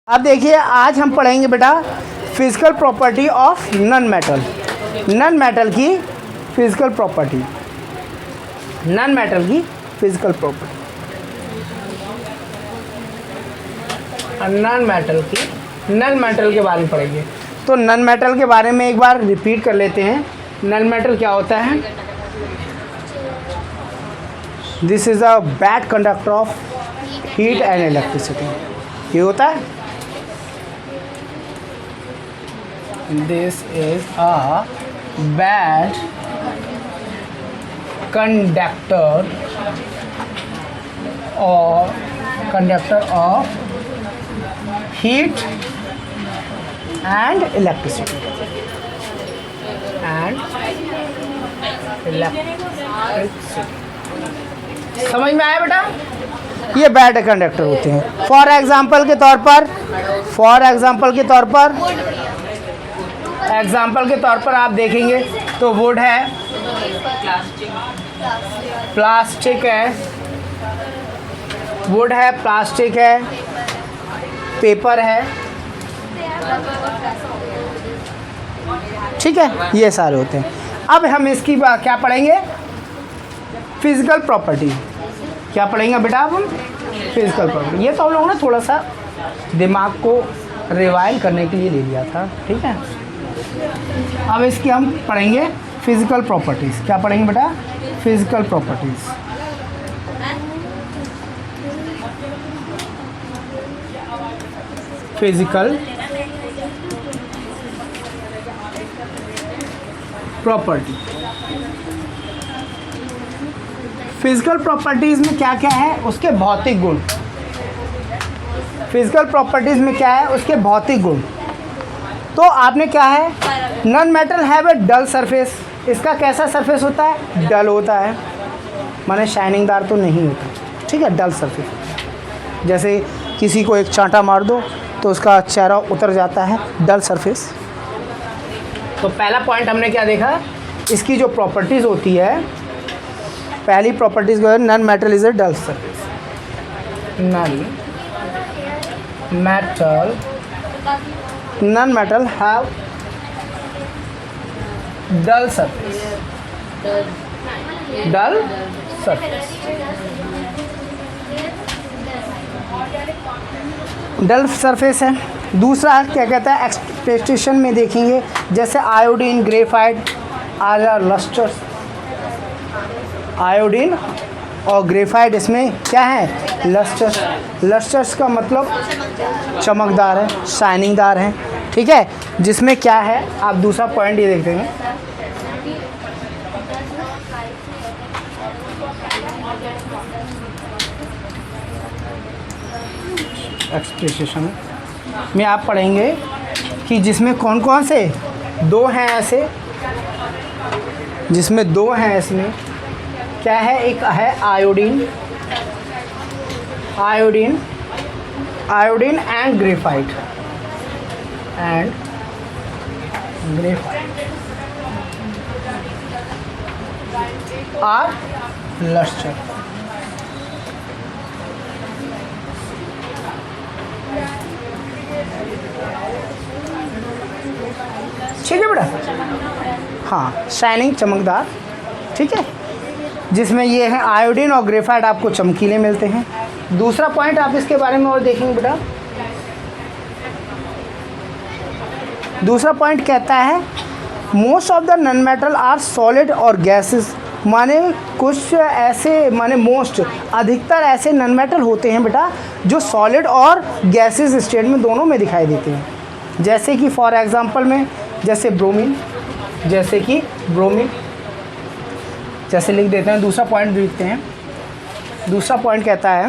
अब देखिए आज हम पढ़ेंगे बेटा physical property of non metal. Non metal की फिजिकल प्रॉपर्टी, नन मेटल की फिजिकल प्रॉपर्टी, नन मेटल के बारे में पढ़ेंगे। तो नन मेटल के बारे में एक बार रिपीट कर लेते हैं। नन मेटल क्या होता है? This is a bad conductor of heat and electricity. ये होता है this is a bad conductor of heat and electricity समझ में आया बेटा? ये बैड कंडक्टर होते हैं। फॉर एग्जाम्पल के तौर पर आप देखेंगे तो वुड है, प्लास्टिक है, पेपर है, ठीक है, ये सारे होते हैं। अब हम इसकी क्या पढ़ेंगे? Physical property. क्या पढ़ेंगे बेटा अब हम? Physical property. ये तो हम लोग ने थोड़ा सा दिमाग को रिवाइंड करने के लिए ले लिया था, ठीक है। अब इसकी हम पढ़ेंगे फिजिकल प्रॉपर्टीज़। क्या पढ़ेंगे बेटा? Physical properties. Physical property. Physical properties में क्या क्या है? उसके भौतिक गुण। फिजिकल प्रॉपर्टीज़ में क्या है? उसके भौतिक गुण। तो आपने क्या है, non metal have a dull surface. इसका कैसा सरफेस होता है? डल होता है, माने शाइनिंगदार तो नहीं होता, ठीक है, डल सरफेस। जैसे किसी को एक चांटा मार दो तो उसका चेहरा उतर जाता है, डल सरफेस। तो पहला पॉइंट हमने क्या देखा? इसकी जो प्रॉपर्टीज़ होती है, पहली प्रॉपर्टीज़ को है non metal is a dull surface. Non metal have dull surface. Dull surface है। दूसरा क्या कहता है? एक्सप्रेशन में देखेंगे, जैसे iodine, graphite are lustres. Iodine और ग्रेफाइट इसमें क्या है? लस्टर्स। लस्टर्स का मतलब चमकदार है, शाइनिंगदार है, ठीक है। जिसमें क्या है, आप दूसरा पॉइंट ये देखते हैं, एक्सप्रेशन में आप पढ़ेंगे कि जिसमें कौन कौन से दो हैं ऐसे, जिसमें दो हैं इसमें क्या है? एक है iodine and graphite are lustre. ठीक है बेटा? हाँ, शाइनिंग, चमकदार, ठीक है। जिसमें ये है आयोडीन और ग्रेफाइट आपको चमकीले मिलते हैं। दूसरा पॉइंट आप इसके बारे में और देखेंगे बेटा। दूसरा पॉइंट कहता है most of the non metal are solid और गैसेस। माने कुछ ऐसे, माने मोस्ट, अधिकतर ऐसे नन मेटल होते हैं बेटा जो सॉलिड और गैसेस स्टेट में दोनों में दिखाई देते हैं। जैसे कि फॉर एग्जांपल में जैसे ब्रोमीन, जैसे लिख देते हैं। दूसरा पॉइंट लिखते हैं। दूसरा पॉइंट कहता है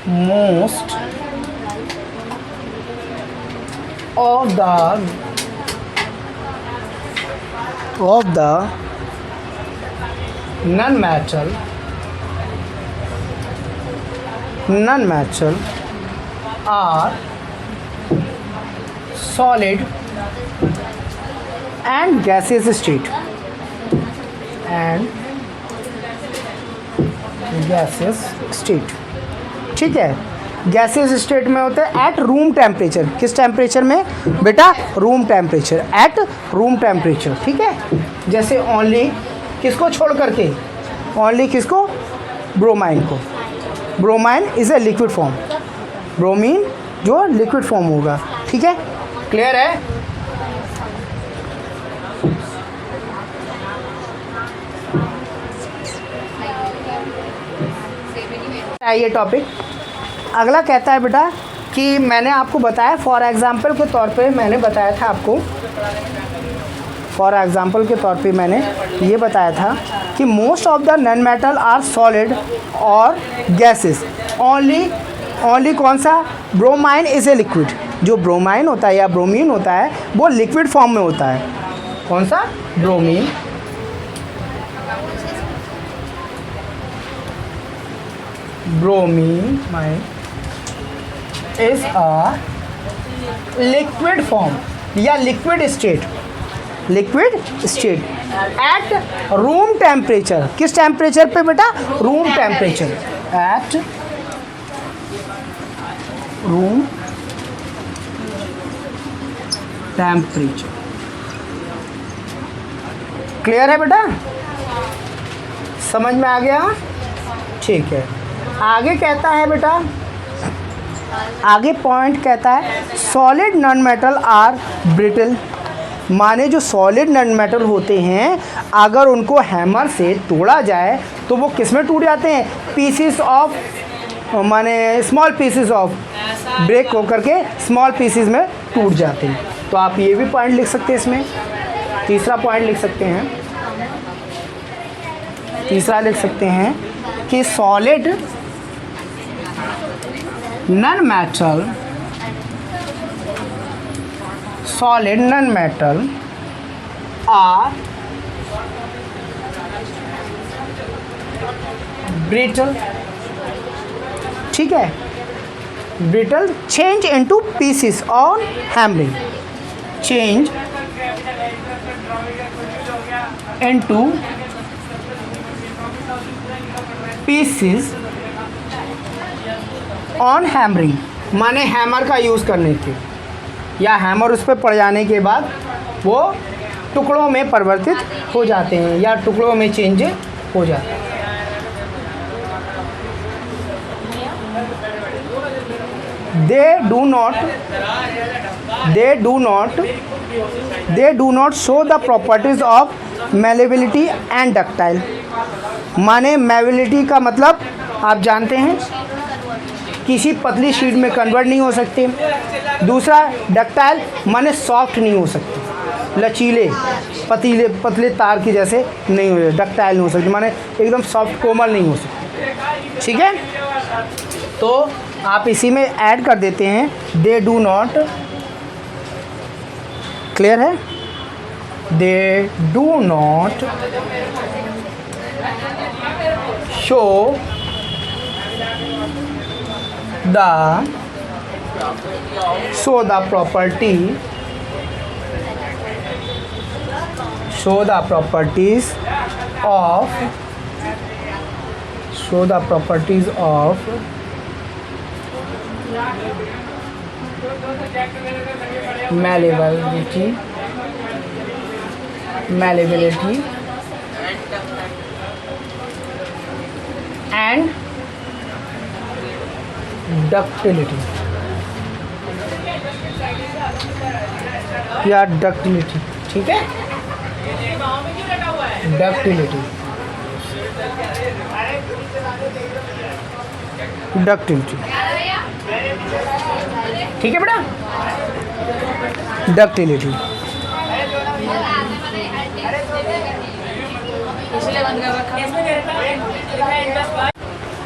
most of the non metal are solid and gaseous state ठीक है। गैसियस स्टेट में होते हैं एट रूम टेम्परेचर। किस टेम्परेचर में बेटा? Room temperature, at room temperature. ठीक है, जैसे ओनली किसको छोड़ करके? ओनली किसको? ब्रोमाइन को। Bromine is a liquid form, bromine जो लिक्विड फॉर्म होगा। ठीक है, क्लियर है? ये टॉपिक अगला कहता है बेटा कि मैंने आपको बताया फॉर एग्जांपल के तौर पे, मैंने बताया था आपको फॉर एग्जांपल के तौर पे मैंने ये बताया था कि most of the non metal are solid और गैसेस। ओनली कौन सा? Bromine is a liquid. जो ब्रोमाइन होता है या ब्रोमीन होता है वो लिक्विड फॉर्म में होता है। कौन सा? Bromine. Bromine is a liquid form या liquid state at room temperature. किस टेम्परेचर पे बेटा? Room temperature, at room temperature. Clear है बेटा? समझ में आ गया? ठीक है, आगे कहता है बेटा, आगे पॉइंट कहता है solid non metal are brittle. माने जो सॉलिड नॉन मेटल होते हैं अगर उनको हैमर से तोड़ा जाए तो वो किस में टूट जाते हैं? पीसीस ऑफ, माने स्मॉल पीसीस ऑफ, ब्रेक होकर के स्मॉल पीसीस में टूट जाते हैं। तो आप ये भी पॉइंट लिख सकते हैं, इसमें तीसरा पॉइंट लिख सकते हैं, तीसरा लिख सकते हैं कि solid non metal are brittle. ठीक है, brittle change into pieces on hammering, change into pieces on hammering. माने हैमर का यूज़ करने के या हैमर उस पर पड़ जाने के बाद वो टुकड़ों में परिवर्तित हो जाते हैं या टुकड़ों में चेंज हो जाते हैं। They do not show the properties of malleability and ductile। माने malleability का मतलब आप जानते हैं किसी पतली शीट में कन्वर्ट नहीं हो सकते। दूसरा डक्टाइल माने सॉफ्ट नहीं हो सकते, लचीले पतले तार की जैसे नहीं हो, डक्टाइल नहीं हो सकते, माने एकदम सॉफ्ट कोमल नहीं हो सकते। ठीक है, तो आप इसी में ऐड कर देते हैं दे डू नॉट। क्लियर है? They do not show the properties of malleability and ductility या डक्टिलिटी। ठीक है, डक्टिलिटी ठीक है बेटा, डक्टिलिटी।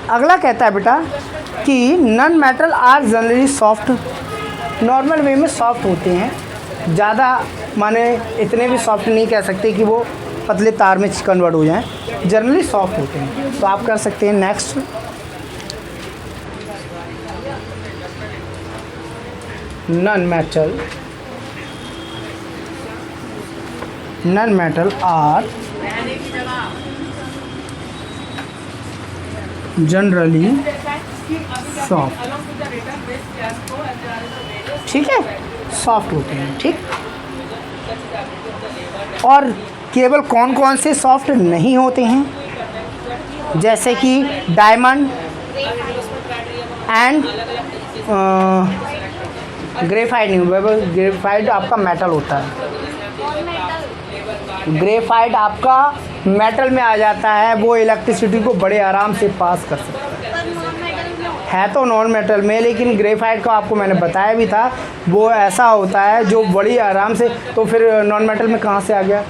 अगला कहता है बेटा कि non metal are generally soft. Normal way में सॉफ्ट होते हैं, ज़्यादा माने इतने भी सॉफ्ट नहीं कह सकते कि वो पतले तार में कन्वर्ट हो जाएं, जनरली सॉफ्ट होते हैं। तो आप कर सकते हैं next, non metal are generally soft, ठीक है, सॉफ्ट होते हैं, ठीक। और केवल कौन कौन से सॉफ्ट नहीं होते हैं, जैसे कि डायमंड एंड ग्रेफाइट नहीं, ग्रेफाइट आपका मेटल होता है, ग्रेफाइट आपका मेटल में आ जाता है, वो इलेक्ट्रिसिटी को बड़े आराम से पास कर सकता है तो नॉन मेटल में, लेकिन ग्रेफाइट का आपको मैंने बताया भी था, वो ऐसा होता है जो बड़ी आराम से, तो फिर नॉन मेटल में कहाँ से आ गया,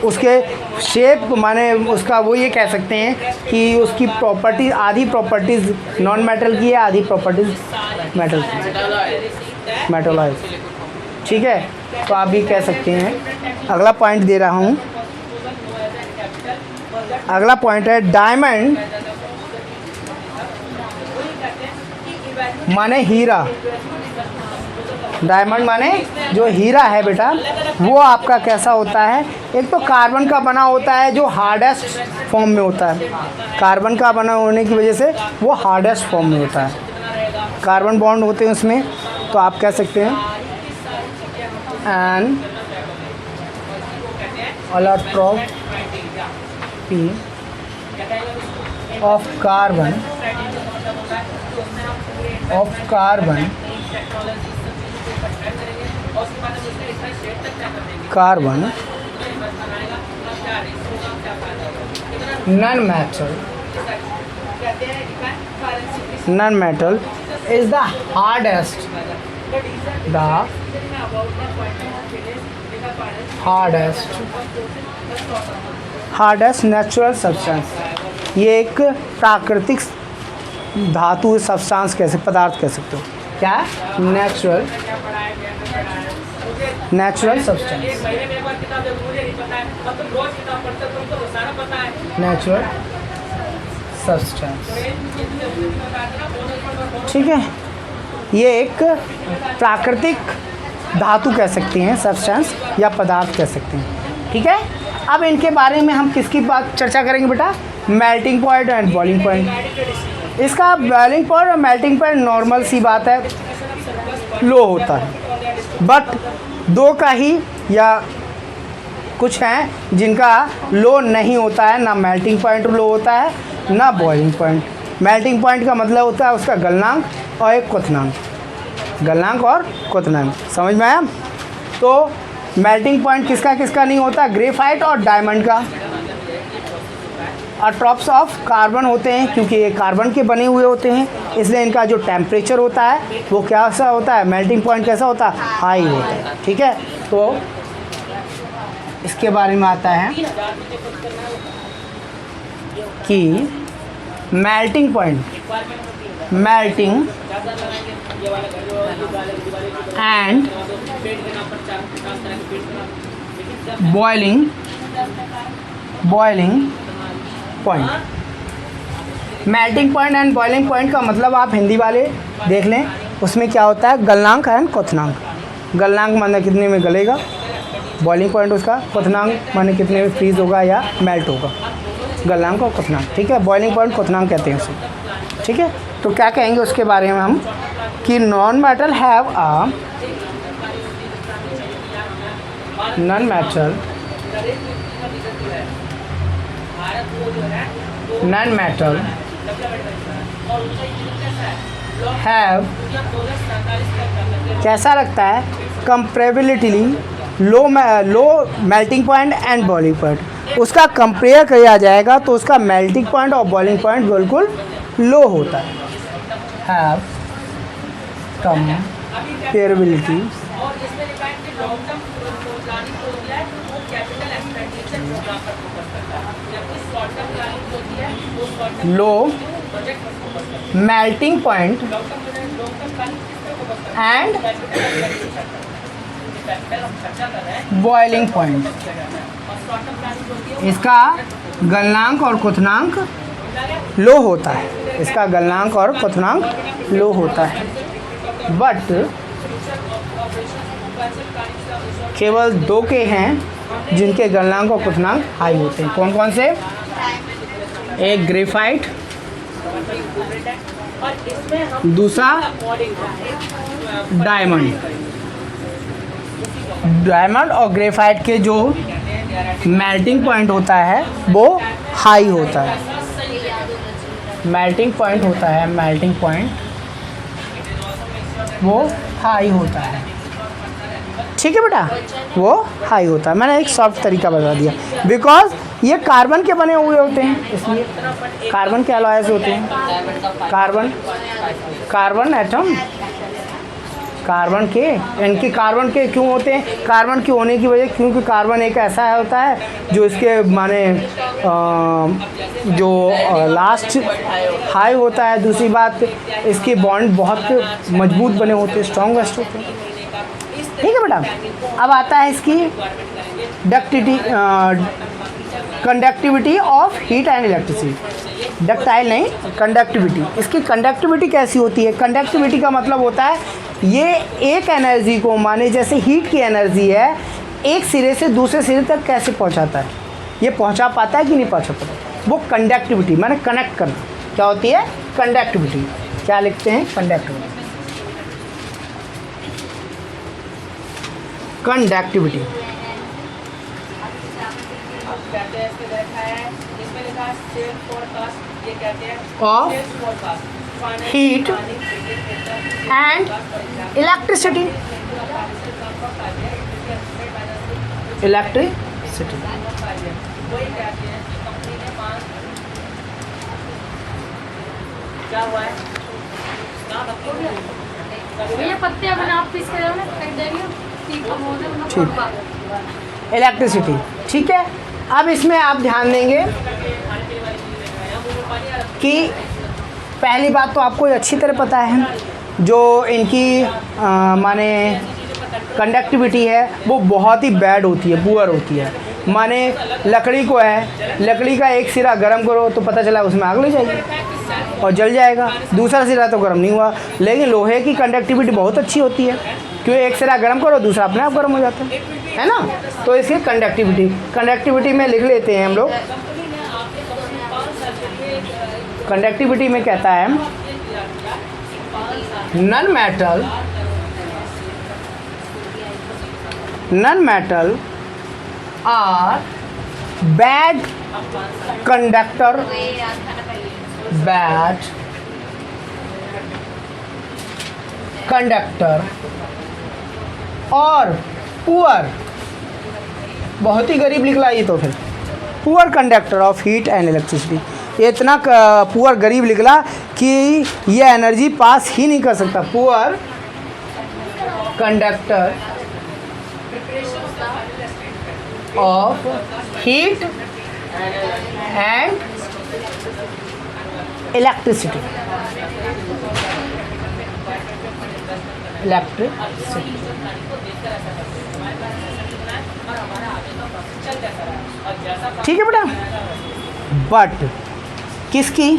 उसके शेप माने उसका वो ये कह सकते हैं कि उसकी प्रॉपर्टीज, आधी प्रॉपर्टीज़ नॉन मेटल की है, आधी प्रॉपर्टीज़ मेटल की, मेटलाइज, ठीक है। तो आप भी कह सकते हैं। अगला पॉइंट दे रहा हूँ, अगला पॉइंट है डायमंड माने हीरा, डायमंड माने जो हीरा है बेटा, वो आपका कैसा होता है, एक तो कार्बन का बना होता है जो हार्डेस्ट फॉर्म में होता है, कार्बन का बना होने की वजह से वो हार्डेस्ट फॉर्म में होता है, कार्बन बॉन्ड होते हैं उसमें, तो आप कह सकते हैं an allotropy of carbon non metal is the hardest natural substance, ये एक प्राकृतिक धातु सब्सटेंस कैसे पदार्थ कह सकते हो, क्या नेचुरल सब्सटेंस, नेचुरल सब्सटेंस, ठीक है। ये एक प्राकृतिक धातु कह सकते हैं, सब्सटेंस या पदार्थ कह सकते हैं, ठीक है। अब इनके बारे में हम किसकी बात चर्चा करेंगे बेटा, melting point and boiling point. इसका बॉइलिंग पॉइंट और मेल्टिंग पॉइंट नॉर्मल सी बात है, लो होता है, बट दो का ही या कुछ हैं जिनका लो नहीं होता है, ना मेल्टिंग पॉइंट लो होता है ना बॉइलिंग पॉइंट। मेल्टिंग पॉइंट का मतलब होता है उसका गलनांक और एक क्वथनांक, गलनांक और क्वथनांक, समझ में आया। तो मेल्टिंग पॉइंट किसका किसका नहीं होता, ग्रेफाइट और डायमंड का, और ट्रॉप्स ऑफ कार्बन होते हैं, क्योंकि ये कार्बन के बने हुए होते हैं, इसलिए इनका जो टेम्परेचर होता है वो कैसा होता है, मेल्टिंग पॉइंट कैसा होता है, हाई होता है, ठीक है। तो इसके बारे में आता है कि melting point, melting and boiling point. Melting point and boiling point का मतलब आप हिंदी वाले देख लें, उसमें क्या होता है, गलनांक एंड क्वथनांक। गलनांक माने कितने में गलेगा, बॉइलिंग पॉइंट उसका, क्वथनांक माने कितने में फ्रीज होगा या मेल्ट होगा, गलनांक और क्वथनांक, ठीक है। बॉइलिंग पॉइंट क्वथनांक कहते हैं उसे, ठीक है। तो क्या कहेंगे उसके बारे में हम कि non metal have a non metal have कैसा लगता है, comparatively low melting point and boiling point, उसका कंपेयर किया जाएगा तो उसका मेल्टिंग पॉइंट और बॉइलिंग पॉइंट बिल्कुल लो होता है। Have comparability low melting point and boiling point, इसका गलनांक और क्वथनांक लो होता है, इसका गलनांक और क्वथनांक लो होता है, बट केवल दो के हैं जिनके गलनांक और क्वथनांक हाई होते हैं। कौन कौन से, एक ग्रेफाइट दूसरा डायमंड। डायमंड और ग्रेफाइट के जो मेल्टिंग पॉइंट होता है वो हाई होता है। मेल्टिंग पॉइंट होता है, मेल्टिंग पॉइंट वो हाई होता है। ठीक है बेटा, वो हाई होता है। मैंने एक सॉफ्ट तरीका बता दिया, बिकॉज ये कार्बन के बने हुए होते हैं, इसलिए कार्बन के अलॉयज होते हैं। कार्बन एटम, कार्बन के, इनके कार्बन के क्यों होते हैं? कार्बन के होने की वजह, क्योंकि कार्बन एक ऐसा होता है जो इसके माने जो लास्ट हाई होता है। दूसरी बात, इसके बॉन्ड बहुत मजबूत बने होते हैं, स्ट्रॉन्गेस्ट होते हैं। ठीक है बेटा, अब आता है इसकी conductivity of heat and electricity. Ductile नहीं, कंडक्टिविटी। इसकी कंडक्टिविटी कैसी होती है? कंडक्टिविटी का मतलब होता है ये एक एनर्जी को, माने जैसे हीट की एनर्जी है, एक सिरे से दूसरे सिरे तक कैसे पहुंचाता है, ये पहुंचा पाता है कि नहीं पहुंचा पाता, वो कंडक्टिविटी माने कनेक्ट करना। क्या होती है? कंडक्टिविटी। क्या लिखते हैं? Conductivity. Conductivity of heat and electricity. Electricity ये पत्ते अपने आप पीस के ना फेंक देंगे, ठीक ठीक, इलेक्ट्रिसिटी। ठीक है, अब इसमें आप ध्यान देंगे कि पहली बात तो आपको अच्छी तरह पता है, जो इनकी माने कंडक्टिविटी है वो बहुत ही बैड होती है, पुअर होती है। माने लकड़ी को है, लकड़ी का एक सिरा गर्म करो तो पता चला उसमें आग लग जाएगी और जल जाएगा, दूसरा सिरा तो गर्म नहीं हुआ। लेकिन लोहे की कंडक्टिविटी बहुत अच्छी होती है, क्यों? एक सिरा गर्म करो दूसरा अपने आप गर्म हो जाता है ना। तो इसकी कंडक्टिविटी में लिख लेते हैं हम लोग। कंडक्टिविटी में कहता है non metal are bad conductor, और पुअर, बहुत ही गरीब निकला ये तो फिर, poor conductor of heat and electricity. इतना पुअर गरीब निकला कि ये एनर्जी पास ही नहीं कर सकता। Poor conductor of heat and electricity. ठीक है बेटा, बट किसकी?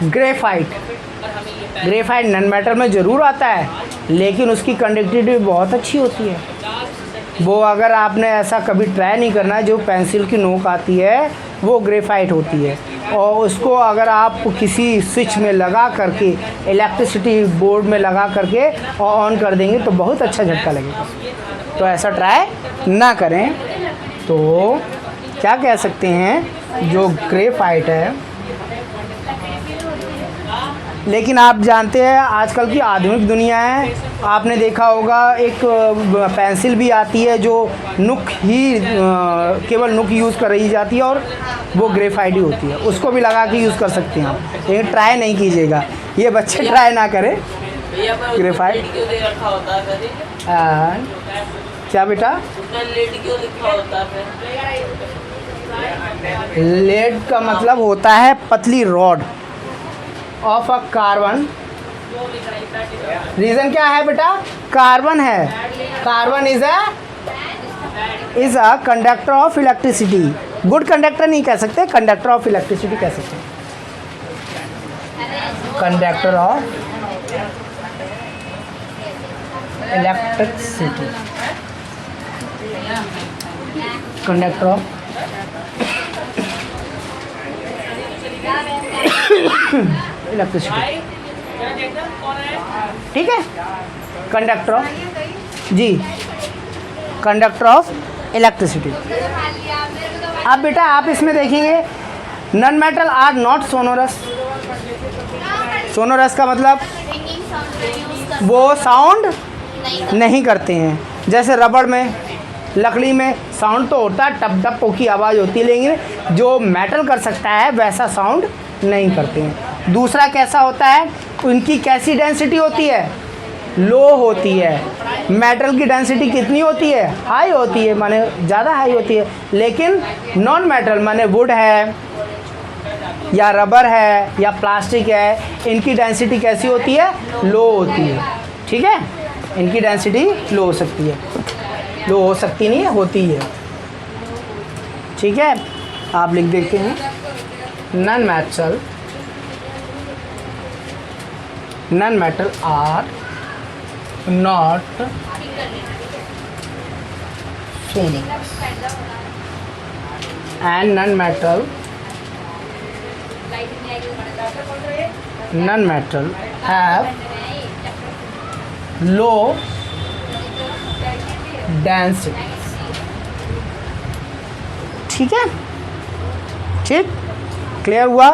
ग्रेफाइट नॉन मेटल में ज़रूर आता है, लेकिन उसकी कंडक्टिविटी बहुत अच्छी होती है। वो अगर आपने ऐसा कभी ट्राई नहीं करना, जो पेंसिल की नोक आती है वो ग्रेफाइट होती है, और उसको अगर आप किसी स्विच में लगा करके, इलेक्ट्रिसिटी बोर्ड में लगा करके और ऑन कर देंगे तो बहुत अच्छा झटका लगेगा। तो ऐसा ट्राई ना करें। तो क्या कह सकते हैं, जो ग्रेफाइट है, लेकिन आप जानते हैं आजकल की आधुनिक दुनिया है, आपने देखा होगा एक पेंसिल भी आती है जो नुक ही केवल नुक यूज़ कर रही जाती है, और वो ग्रेफाइट ही होती है, उसको भी लगा के यूज़ कर सकते हैं आप। लेकिन ट्राई नहीं कीजिएगा, ये बच्चे ट्राई ना करें। ग्रेफाइट क्या बेटा? लेड का मतलब होता है पतली rod of a carbon. Reason क्या है बेटा? कार्बन है, carbon is a conductor of electricity. Good conductor नहीं कह सकते, कंडक्टर ऑफ इलेक्ट्रिसिटी कह सकते हैं। Conductor of electricity, conductor of electricity, ठीक है। कंडक्टर ऑफ, जी, कंडक्टर ऑफ इलेक्ट्रिसिटी। अब बेटा आप इसमें देखेंगे non metal are not sonorous. Sonorous का मतलब वो साउंड नहीं करते हैं, जैसे रबड़ में, लकड़ी में साउंड तो होता है, टप टप की आवाज़ होती है, लेकिन जो मेटल कर सकता है वैसा साउंड नहीं करते हैं। दूसरा कैसा होता है, उनकी कैसी डेंसिटी होती है, लो होती है। मेटल की डेंसिटी कितनी होती है, हाई होती है, माने ज़्यादा हाई होती है। लेकिन नॉन मेटल माने वुड है या रबर है या प्लास्टिक है, इनकी डेंसिटी कैसी होती है, लो होती है, ठीक है। इनकी डेंसिटी लो हो सकती है, लो हो सकती नहीं है, होती है, ठीक है। आप लिख देते हैं non metal are not sonorous and non metal have low density, ठीक है, ठीक, क्लियर हुआ।